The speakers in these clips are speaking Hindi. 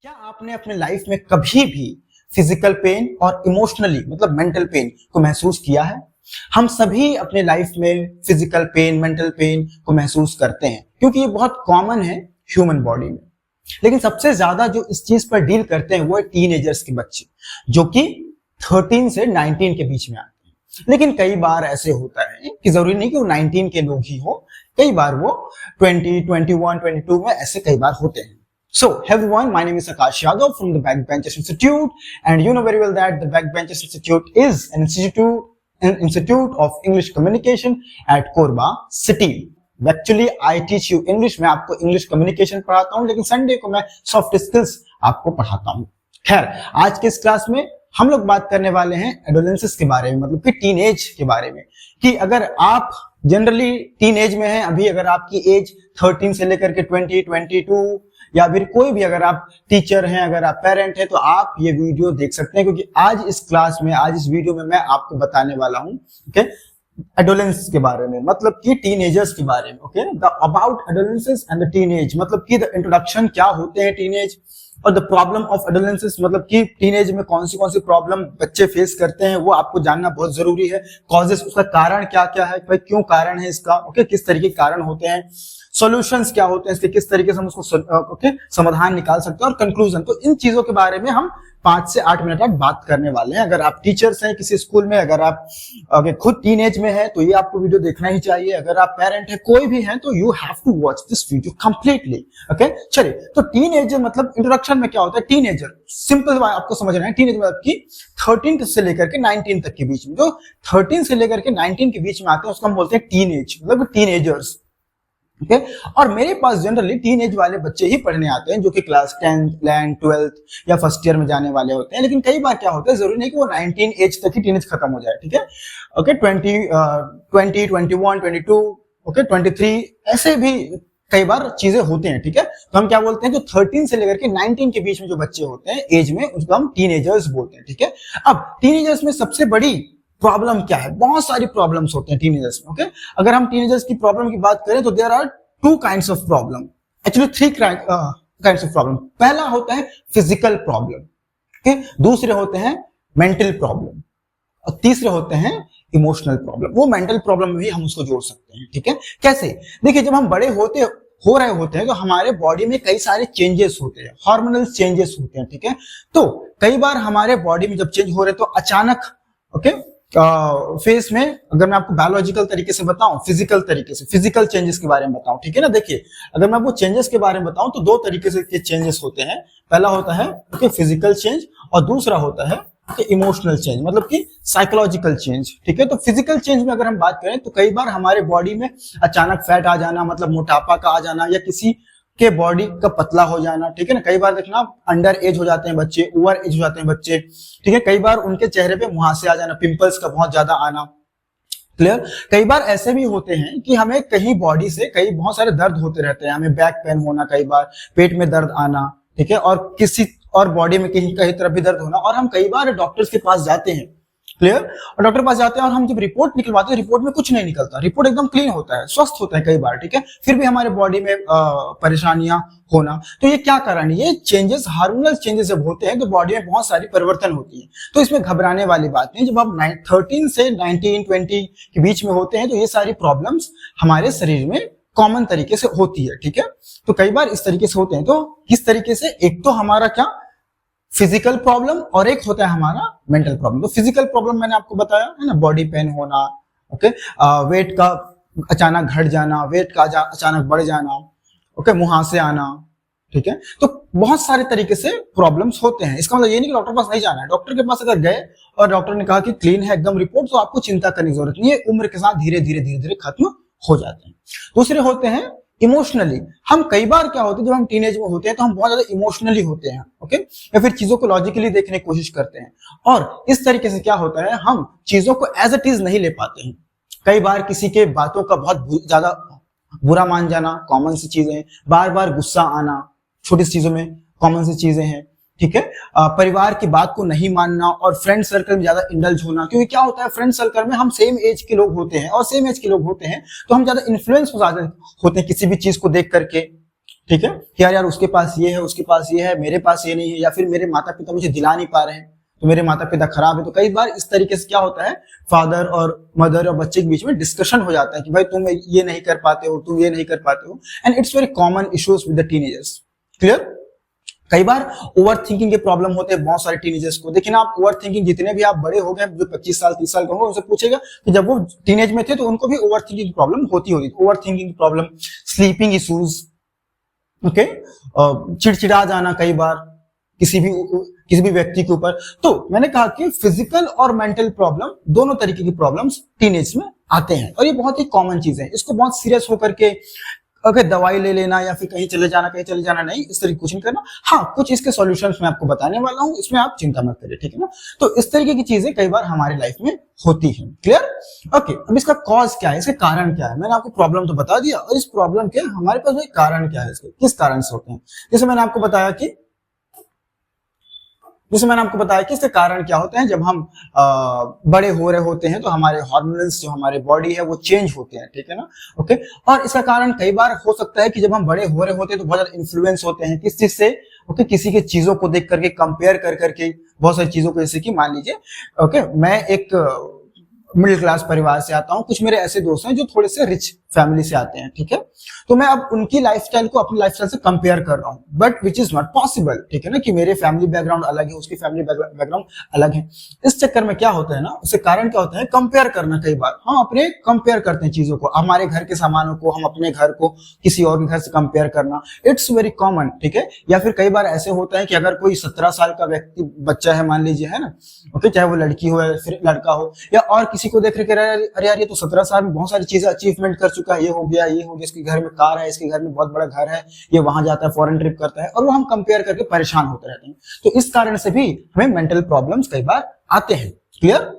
क्या आपने अपने लाइफ में कभी भी फिजिकल पेन और इमोशनली मतलब मेंटल पेन को महसूस किया है? हम सभी अपने लाइफ में फिजिकल पेन, मेंटल पेन को महसूस करते हैं क्योंकि ये बहुत कॉमन है ह्यूमन बॉडी में। लेकिन सबसे ज्यादा जो इस चीज पर डील करते हैं वो है टीनेजर्स के बच्चे, जो कि 13 से 19 के बीच में आते हैं। लेकिन कई बार ऐसे होता है कि जरूरी नहीं कि वो 19 के लोग ही हो, कई बार वो 20, 21, 22 में ऐसे कई बार होते हैं। So, hey everyone, my name is Akash Yadav from the Backbenchers Institute, and you know very well that the Backbenchers Institute is an institute of English communication at Korba City. Actually, I teach you English. मैं आपको English communication पढ़ाता हूँ, लेकिन संडे को मैं soft skills आपको पढ़ाता हूँ। खैर, आज के इस क्लास में हम लोग बात करने वाले हैं एडोलेंसेस के बारे में, मतलब कि टीनेज के बारे में, कि अगर आप जनरली टीनेज में हैं, अभी अगर आपकी एज 13 से लेकर के 20, 22 या फिर कोई भी, अगर आप टीचर हैं, अगर आप पेरेंट हैं, तो आप ये वीडियो देख सकते हैं, क्योंकि आज इस क्लास में, आज इस वीडियो में मैं आपको बताने वाला हूं ओके एडोलेंस के बारे में, मतलब कि टीनेजर्स के बारे में। Okay, the about adolescences and the teenage, मतलब कि द इंट्रोडक्शन, क्या होते हैं टीनेज, और द प्रॉब्लम ऑफ एडोलेंसेस, मतलब कि टीनेज में कौन सी प्रॉब्लम बच्चे फेस करते हैं, वो आपको जानना बहुत जरूरी है। कॉजेस, उसका कारण क्या क्या है, भाई क्यों कारण है इसका, ओके किस तरीके के कारण होते हैं, सॉल्यूशंस क्या होते हैं इसके, किस तरीके से हम उसको समाधान निकाल सकते हैं, और कंक्लूजन। तो इन चीजों के बारे में हम 5 से 8 मिनट तक बात करने वाले हैं। अगर आप टीचर्स हैं किसी स्कूल में, अगर आप खुद टीनेज में है तो ये आपको वीडियो देखना ही चाहिए। अगर आप पेरेंट है, कोई भी है, तो you have to watch this video completely. Okay, चलिए, तो टीनेजर मतलब इंट्रोडक्शन में क्या होता है, टीनेजर सिंपल आपको समझना है। टीनेजर मतलब कि 13 से लेकर के 19 तक के बीच में, जो 13 से लेकर के 19 के बीच में आते हैं उसको हम बोलते हैं टीनेज, मतलब टीनेजर्स। ओके, और मेरे पास जनरली टीनेज वाले बच्चे ही पढ़ने आते हैं, जो कि क्लास 10, 11, 12 या फर्स्ट ईयर में जाने वाले होते हैं। लेकिन कई बार क्या होता है, जरूरी नहीं कि वो 19 एज तक ही टीनेज खत्म हो जाए। ठीक है, ओके, 20, 21, 22, ओके 23, ऐसे भी कई बार चीजें होते हैं। ठीक है, तो हम क्या बोलते हैं, जो 13 से लेकर के 19 के बीच में जो बच्चे होते हैं एज में, उसको हम टीनेजर्स बोलते हैं। ठीक है, अब टीनेजर्स में सबसे बड़ी प्रॉब्लम क्या है, बहुत सारी प्रॉब्लम्स होते हैं टीनेजर्स में। ओके, अगर हम टीनेजर्स की प्रॉब्लम की बात करें तो there are 2 kinds of problem, actually 3 kinds of problem. पहला होता है फिजिकल प्रॉब्लम, ओके, दूसरे होते हैं मेंटल प्रॉब्लम, और तीसरे होते हैं इमोशनल प्रॉब्लम। वो मेंटल प्रॉब्लम में भी हम उसको जोड़ सकते हैं। ठीक है, कैसे, देखिए, जब हम बड़े हो रहे होते हैं तो हमारे बॉडी में कई सारे चेंजेस होते हैं, हार्मोनल चेंजेस होते हैं। ठीक है, तो कई बार हमारे बॉडी में जब चेंज हो रहे तो अचानक, ओके, फेस में, अगर मैं आपको बायोलॉजिकल तरीके से बताऊं, फिजिकल तरीके से, फिजिकल चेंजेस के बारे में बताऊं, ठीक है ना, देखिए, अगर मैं आपको चेंजेस के बारे में बताऊं तो 2 तरीके से के चेंजेस होते हैं। पहला होता है ओके फिजिकल चेंज, और दूसरा होता है इमोशनल चेंज, मतलब कि साइकोलॉजिकल चेंज। ठीक है, तो फिजिकल चेंज में अगर हम बात करें तो कई बार हमारे बॉडी में अचानक फैट आ जाना, मतलब मोटापा का आ जाना, या किसी के बॉडी का पतला हो जाना। ठीक है ना, कई बार देखना अंडर एज हो जाते हैं बच्चे, ओवर एज हो जाते हैं बच्चे। ठीक है, कई बार उनके चेहरे पे मुहासे आ जाना, पिंपल्स का बहुत ज्यादा आना। क्लियर, कई बार ऐसे भी होते हैं कि हमें कहीं बॉडी से कई बहुत सारे दर्द होते रहते हैं, हमें बैक पेन होना, कई बार पेट में दर्द आना। ठीक है, और किसी और बॉडी में कहीं तरफ भी दर्द होना, और हम कई बार डॉक्टर्स के पास जाते हैं। क्लियर, और डॉक्टर पास जाते हैं और हम जब रिपोर्ट निकलवाते हैं, रिपोर्ट में कुछ नहीं निकलता, रिपोर्ट एकदम क्लीन होता है, स्वस्थ होता है कई बार। ठीक है, फिर भी हमारे बॉडी में परेशानियां होना, तो ये क्या कारण है, ये चेंजेस, हार्मोनल चेंजेस जब होते हैं तो बॉडी में बहुत सारी परिवर्तन होती है। तो इसमें घबराने वाली बात नहीं, जब आप 13 से 19, 20 के बीच में होते हैं तो ये सारी प्रॉब्लम्स हमारे शरीर में कॉमन तरीके से होती है। ठीक है, तो कई बार इस तरीके से होते हैं। तो किस तरीके से, एक तो हमारा क्या फिजिकल प्रॉब्लम, और एक होता है हमारा मेंटल प्रॉब्लम। तो फिजिकल प्रॉब्लम मैंने आपको बताया है ना, बॉडी पेन होना, ओके, वेट का अचानक घट जाना, वेट का अचानक बढ़ जाना, ओके, मुहासे आना। ठीक है, तो बहुत सारे तरीके से प्रॉब्लम्स होते हैं। इसका मतलब ये नहीं कि डॉक्टर के पास नहीं जाना है। डॉक्टर के पास अगर गए और डॉक्टर ने कहा कि क्लीन है एकदम रिपोर्ट, तो आपको चिंता करने की जरूरत नहीं है, उम्र के साथ धीरे धीरे खत्म हो जाते हैं। दूसरे होते हैं इमोशनली। हम कई बार क्या होते हैं, जब हम टीनेज में होते हैं तो हम बहुत ज्यादा इमोशनली होते हैं, ओके, या फिर चीजों को लॉजिकली देखने की कोशिश करते हैं, और इस तरीके से क्या होता है, हम चीजों को एज इट इज नहीं ले पाते हैं। कई बार किसी के बातों का बहुत ज्यादा बुरा मान जाना, कॉमन सी चीजें हैं। बार बार गुस्सा आना, छोटी सी चीजों में कॉमन सी चीजें हैं। ठीक है, परिवार की बात को नहीं मानना, और फ्रेंड सर्कल में ज्यादा इंडल्ज होना, क्योंकि क्या होता है, फ्रेंड सर्कल में हम सेम एज के लोग होते हैं, और सेम एज के लोग होते हैं तो हम ज्यादा इन्फ्लुएंस हो जाते होते हैं किसी भी चीज को देख करके। ठीक है, कि यार उसके पास ये है, उसके पास ये है, मेरे पास ये नहीं है, या फिर मेरे माता पिता मुझे दिला नहीं पा रहे हैं तो मेरे माता पिता खराब है। तो कई बार इस तरीके से क्या होता है, फादर और मदर और बच्चे के बीच में डिस्कशन हो जाता है कि भाई तुम ये नहीं कर पाते हो, तुम ये नहीं कर पाते हो, and it's very common issues with the teenagers. Clear. कई बार ओवर थिंकिंग के प्रॉब्लम होते हैं बहुत सारे टीनेजर्स को। देखिए ना, आप ओवर थिंकिंग जितने भी आप बड़े हो गए, जो 25 साल 30 साल के होंगे, उनसे पूछेगा कि जब वो टीनेज में थे तो उनको भी ओवर थिंकिंग की प्रॉब्लम होती होगी। ओवर थिंकिंग की प्रॉब्लम, स्लीपिंग इश्यूज, ओके, चिड़चिड़ा जाना कई बार किसी भी व्यक्ति के ऊपर। तो मैंने कहा कि फिजिकल और मेंटल प्रॉब्लम, दोनों तरीके की प्रॉब्लम्स टीनेज में आते हैं और ये बहुत ही कॉमन चीज है। इसको बहुत सीरियस होकर के अगर दवाई ले लेना या फिर कहीं चले जाना नहीं, इस तरीके कुछ नहीं करना। हाँ, कुछ इसके सॉल्यूशंस मैं आपको बताने वाला हूं, इसमें आप चिंता मत करिए, ठीक है ना। तो इस तरीके की चीजें कई बार हमारे लाइफ में होती हैं। क्लियर। ओके, अब इसका कॉज क्या है, इसके कारण क्या है। मैंने आपको प्रॉब्लम तो बता दिया, और इस प्रॉब्लम के हमारे पास भाई कारण क्या है, इसके किस कारण से होते हैं। जैसे मैंने आपको बताया कि इसके कारण क्या होते हैं। जब हम बड़े हो रहे होते हैं तो हमारे हार्मोन्स, जो हमारे बॉडी है, वो चेंज होते हैं, ठीक है ना। ओके, और इसका कारण कई बार हो सकता है कि जब हम बड़े हो रहे होते हैं तो बहुत ज्यादा इन्फ्लुएंस होते हैं किस चीज से, ओके, किसी के चीजों को देख करके, कंपेयर कर करके, बहुत सारी चीजों को। जैसे कि मान लीजिए, ओके, मैं एक मिडिल क्लास परिवार से आता हूं, कुछ मेरे ऐसे दोस्त हैं जो थोड़े से रिच फैमिली से आते हैं, ठीक है। तो मैं अब उनकी लाइफस्टाइल को अपनी लाइफस्टाइल से कंपेयर कर रहा हूं, but which is not possible, ठीक है ना, कि मेरे फैमिली बैकग्राउंड अलग है, उसकी फैमिली बैकग्राउंड अलग है। इस चक्कर में क्या होता है ना, उसके कारण क्या होता है, कंपेयर करना। कई बार हम अपने कंपेयर करते हैं चीजों को, हमारे घर के सामानों को हम अपने घर को किसी और के घर से कंपेयर करना, इट्स वेरी कॉमन, ठीक है। या फिर कई बार ऐसे होता है कि अगर कोई 17 साल का व्यक्ति, बच्चा है मान लीजिए, है ना, ओके, चाहे वो लड़की हो या फिर लड़का हो, या और किसी को देख रहे, अरे यार ये तो 17 साल में बहुत सारी चीजें अचीवमेंट कर चुका है, ये हो गया, इसके घर में कार है, इसके घर में बहुत बड़ा घर है, ये वहां जाता है, फॉरेन ट्रिप करता है, और वो हम कंपेयर करके परेशान होते रहते हैं। तो इस कारण से भी हमें मेंटल प्रॉब्लम्स कई बार आते हैं। क्लियर।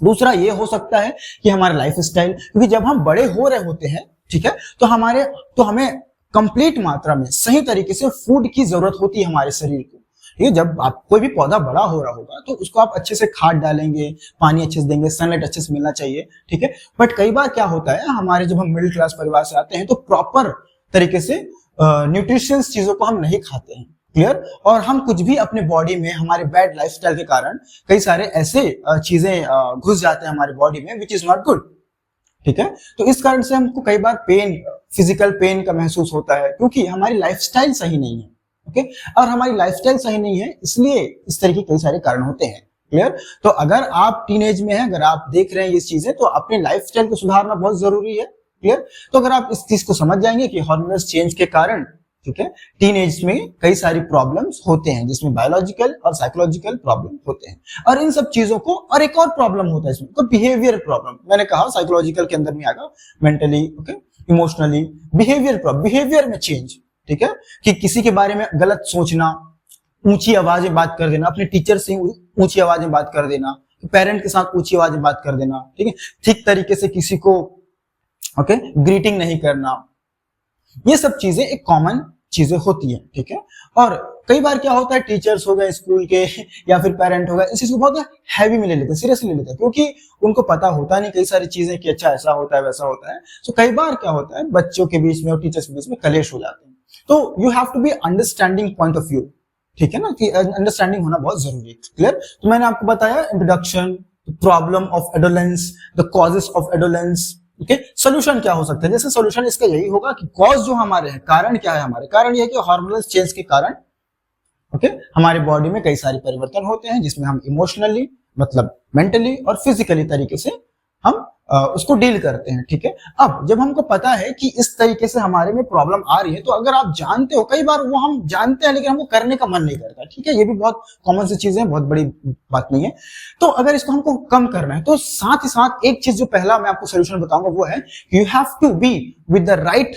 दूसरा ये हो सकता है कि हमारा लाइफ स्टाइल, क्योंकि जब हम बड़े हो रहे होते हैं, ठीक है, तो हमें कंप्लीट मात्रा में सही तरीके से फूड की जरूरत होती है हमारे शरीर को। ये जब आप कोई भी पौधा बड़ा हो रहा होगा तो उसको आप अच्छे से खाद डालेंगे, पानी अच्छे से देंगे, सनलाइट अच्छे से मिलना चाहिए, ठीक है। बट कई बार क्या होता है, हमारे जब हम मिडिल क्लास परिवार से आते हैं तो प्रॉपर तरीके से न्यूट्रिशियस चीजों को हम नहीं खाते हैं। क्लियर। और हम कुछ भी अपने बॉडी में, हमारे बैड लाइफस्टाइल के कारण कई सारे ऐसे चीजें घुस जाते हैं हमारे बॉडी में, विच इज नॉट गुड, ठीक है। तो इस कारण से हमको कई बार फिजिकल पेन का महसूस होता है, क्योंकि हमारी लाइफस्टाइल सही नहीं है, ओके। और हमारी लाइफस्टाइल सही नहीं है, इसलिए इस तरह के कई सारे कारण होते हैं। क्लियर। तो अगर आप टीनेज में हैं, अगर आप देख रहे हैं ये चीजें, तो अपने लाइफस्टाइल को सुधारना बहुत जरूरी है। क्लियर। तो अगर आप इस चीज को समझ जाएंगे कि हार्मोनल चेंज के कारण, ठीक है, टीनेज में कई सारी प्रॉब्लम्स होते हैं, जिसमें बायोलॉजिकल और साइकोलॉजिकल प्रॉब्लम होते हैं, और इन सब चीजों को, और एक और प्रॉब्लम होता है इसमें, तो बिहेवियर प्रॉब्लम। मैंने कहा साइकोलॉजिकल के अंदर में आएगा, मेंटली, ओके, इमोशनली, बिहेवियर में चेंज, ठीक है, कि किसी के बारे में गलत सोचना, ऊंची आवाज में बात कर देना, अपने टीचर से ऊंची आवाज में बात कर देना, पेरेंट के साथ ऊंची आवाज में बात कर देना, ठीक है, ठीक तरीके से किसी को, ओके, ग्रीटिंग नहीं करना, ये सब चीजें एक कॉमन चीजें होती है, ठीक है। और कई बार क्या होता है, टीचर्स हो गए स्कूल के या फिर पेरेंट हो गए, इस चीज को बहुत हैवी में ले लेते हैं, सीरियसली ले लेते हैं, क्योंकि उनको पता होता नहीं कई सारी चीजें कि अच्छा ऐसा होता है, वैसा होता है। तो कई बार क्या होता है, बच्चों के बीच में और टीचर्स के बीच में कलेश हो जाते हैं। तो you have to be understanding point of view, ठीक है ना, कि अंडरस्टैंडिंग होना बहुत जरूरी है। क्लियर। तो मैंने आपको बताया introduction, problem of adolescence, the causes of adolescence, okay. Solution क्या हो सकता है, जैसे सोल्यूशन इसका यही होगा कि कॉज जो हमारे हैं, कारण क्या है हमारे, कारण यह है कि हार्मोनल चेंज के कारण, ओके, हमारे बॉडी में कई सारे परिवर्तन होते हैं, जिसमें हम इमोशनली, मतलब मेंटली और फिजिकली तरीके से हम उसको डील करते हैं, ठीक है। अब जब हमको पता है कि इस तरीके से हमारे में प्रॉब्लम आ रही है, तो अगर आप जानते हो, कई बार वो हम जानते हैं लेकिन हमको करने का मन नहीं करता, ठीक है, ये भी बहुत कॉमन सी चीजें हैं, बहुत बड़ी बात नहीं है। तो अगर इसको हमको कम करना है, तो साथ ही साथ एक चीज जो पहला मैं आपको सोल्यूशन बताऊंगा, वो है you have to be with the right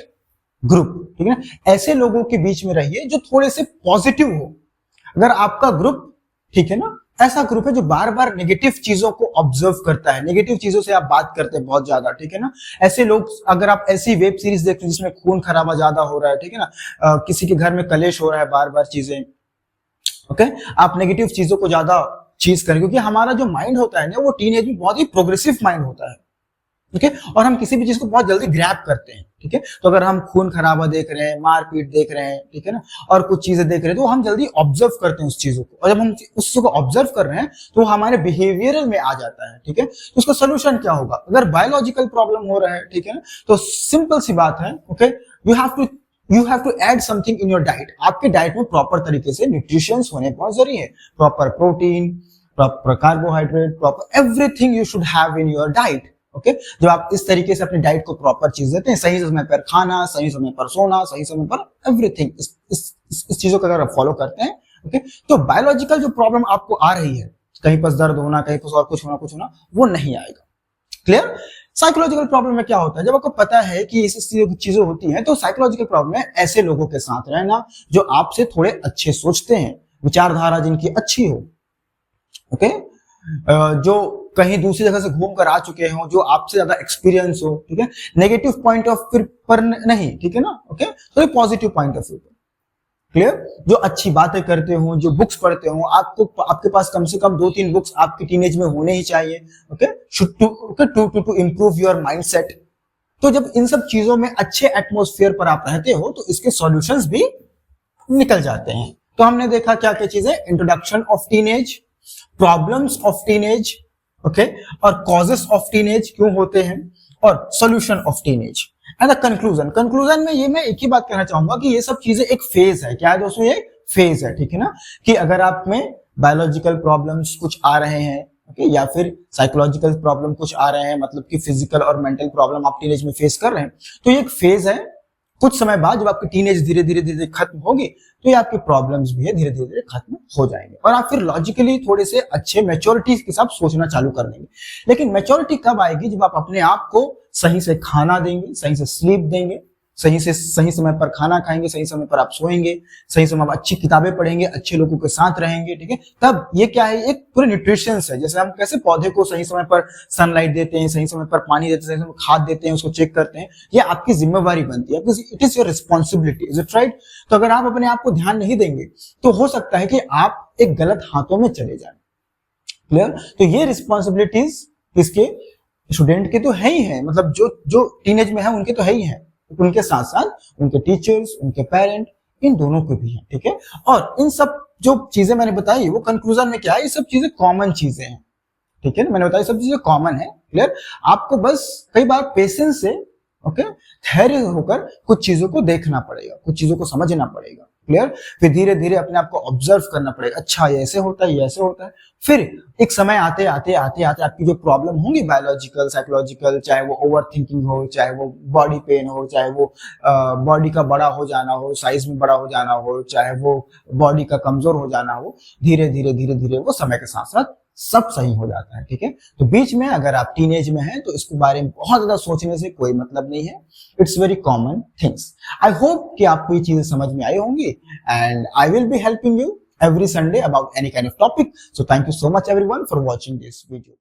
group, ठीक है ना। ऐसे लोगों के बीच में रहिए जो थोड़े से पॉजिटिव हो। अगर आपका ग्रुप, ठीक है ना, ऐसा ग्रुप है जो बार बार नेगेटिव चीजों को ऑब्जर्व करता है, नेगेटिव चीजों से आप बात करते हैं बहुत ज्यादा, ठीक है ना, ऐसे लोग, अगर आप ऐसी वेब सीरीज देखते हैं जिसमें खून खराबा ज्यादा हो रहा है, ठीक है ना, किसी के घर में कलेश हो रहा है बार बार चीजें, ओके, आप नेगेटिव चीजों को ज्यादा चीज करें, क्योंकि हमारा जो माइंड होता है ना, वो टीनेज में बहुत ही प्रोग्रेसिव माइंड होता है, ठीक है, और हम किसी भी चीज को बहुत जल्दी ग्रैब करते हैं, ठीक है। तो अगर हम खून खराबा देख रहे हैं, मारपीट देख रहे हैं, ठीक है ना, और कुछ चीजें देख रहे हैं, तो हम जल्दी ऑब्जर्व करते हैं उस चीजों को, और जब हम उस चीज को ऑब्जर्व कर रहे हैं तो हमारे बिहेवियर में आ जाता है, ठीक है। तो उसका सोल्यूशन क्या होगा? अगर बायोलॉजिकल प्रॉब्लम हो रहा है, ठीक है ना, तो सिंपल सी बात है, okay, you have to add something in your diet. आपके डाइट में प्रॉपर तरीके से न्यूट्रिशंस होने बहुत जरूरी है, proper protein, proper carbohydrate, proper everything you should have in your diet. Okay, जब आप इस तरीके से अपनी डाइट को प्रॉपर चीज देते हैं, सही समय पर खाना, सही समय पर सोना, सही समय पर एवरीथिंग, इस चीजों को अगर आप फॉलो करते हैं, ओके, तो बायोलॉजिकल जो प्रॉब्लम आपको आ रही है, कहीं पर दर्द होना, कहीं पर और कुछ होना, वो नहीं आएगा। क्लियर? साइकोलॉजिकल प्रॉब्लम में क्या होता है? जब आपको पता है कि इस चीजें होती हैं, तो साइकोलॉजिकल प्रॉब्लम है ऐसे लोगों के साथ रहना जो आपसे थोड़े अच्छे सोचते हैं, विचारधारा जिनकी अच्छी हो, ओके, जो कहीं दूसरी जगह से घूम कर आ चुके हो, जो आपसे ज्यादा एक्सपीरियंस हो, ठीक है, नेगेटिव पॉइंट ऑफ व्यू पर नहीं, ठीक है ना, ओके, तो पॉजिटिव पॉइंट ऑफ व्यू पर। क्लियर? जो अच्छी बातें करते हो, जो बुक्स पढ़ते हो, आपके पास कम से कम 2-3 बुक्स आपकी टीनेज में होने ही चाहिए, okay, to improve your mindset. तो जब इन सब चीजों में अच्छे एटमॉस्फेयर पर आप रहते हो, तो इसके सॉल्यूशंस भी निकल जाते हैं। तो हमने देखा क्या क्या चीजें, introduction of teenage, problems of teenage, okay, और कॉजेस ऑफ टीनेज क्यों होते हैं, और solution of teenage and the conclusion में ये मैं एक ही बात कहना चाहूंगा कि ये सब चीजें एक फेज है। क्या है दोस्तों? ये फेज है, ठीक है ना, कि अगर आप में बायोलॉजिकल प्रॉब्लम्स कुछ आ रहे हैं, ओके, या फिर साइकोलॉजिकल प्रॉब्लम कुछ आ रहे हैं, मतलब कि फिजिकल और मेंटल प्रॉब्लम आप टीनेज में फेस कर रहे हैं, तो ये एक फेज है। कुछ समय बाद जब आपकी टीनेज धीरे धीरे खत्म होगी, तो ये आपके प्रॉब्लम्स भी है धीरे धीरे खत्म हो जाएंगे, और आप फिर लॉजिकली थोड़े से अच्छे मैच्योरिटी के साथ सोचना चालू कर देंगे। लेकिन मैच्योरिटी कब आएगी? जब आप अपने आप को सही से खाना देंगे, सही से स्लीप देंगे, सही समय पर खाना खाएंगे, सही समय पर आप सोएंगे, सही समय पर अच्छी किताबें पढ़ेंगे, अच्छे लोगों के साथ रहेंगे, ठीक है, तब ये क्या है? एक पूरे न्यूट्रिशंस है। जैसे हम कैसे पौधे को सही समय पर सनलाइट देते हैं, सही समय पर पानी देते हैं, सही समय पर खाद देते हैं, उसको चेक करते हैं, ये आपकी जिम्मेवारी बनती है, it is your responsibility, is it right? तो अगर आप अपने आप को ध्यान नहीं देंगे, तो हो सकता है कि आप एक गलत हाथों में चले जाए। क्लियर? तो ये रिस्पॉन्सिबिलिटीज इसके स्टूडेंट के तो है ही है, मतलब जो टीनेज में है उनके तो है ही है, उनके साथ साथ उनके टीचर्स, उनके पेरेंट, इन दोनों को भी है, ठीक है। और इन सब जो चीजें मैंने बताई, वो कंक्लूजन में क्या है, ये सब चीजें कॉमन चीजें हैं, ठीक है ना, मैंने बताया सब चीजें कॉमन है। क्लियर? आपको बस कई बार पेशेंस से, ओके, धैर्य होकर कुछ चीजों को देखना पड़ेगा, कुछ चीजों को समझना पड़ेगा। क्लियर? फिर धीरे धीरे अपने आप को ऑब्जर्व करना पड़ेगा, अच्छा ये ऐसे होता है, ये ऐसे होता है। फिर एक समय आते आते आपकी जो प्रॉब्लम होंगी, बायोलॉजिकल, साइकोलॉजिकल, चाहे वो ओवर थिंकिंग हो, चाहे वो बॉडी पेन हो, चाहे वो बॉडी का बड़ा हो जाना हो, साइज में बड़ा हो जाना हो, चाहे वो बॉडी का कमजोर हो जाना हो, धीरे धीरे वो समय के साथ साथ सब सही हो जाता है, ठीक है। तो बीच में अगर आप टीनेज में हैं, तो इसके बारे में बहुत ज्यादा सोचने से कोई मतलब नहीं है, it's very common things. I hope कि आपको ये चीजें समझ में आई होंगी, and I will be helping you every Sunday about any kind of topic. So thank you so much everyone for watching this video.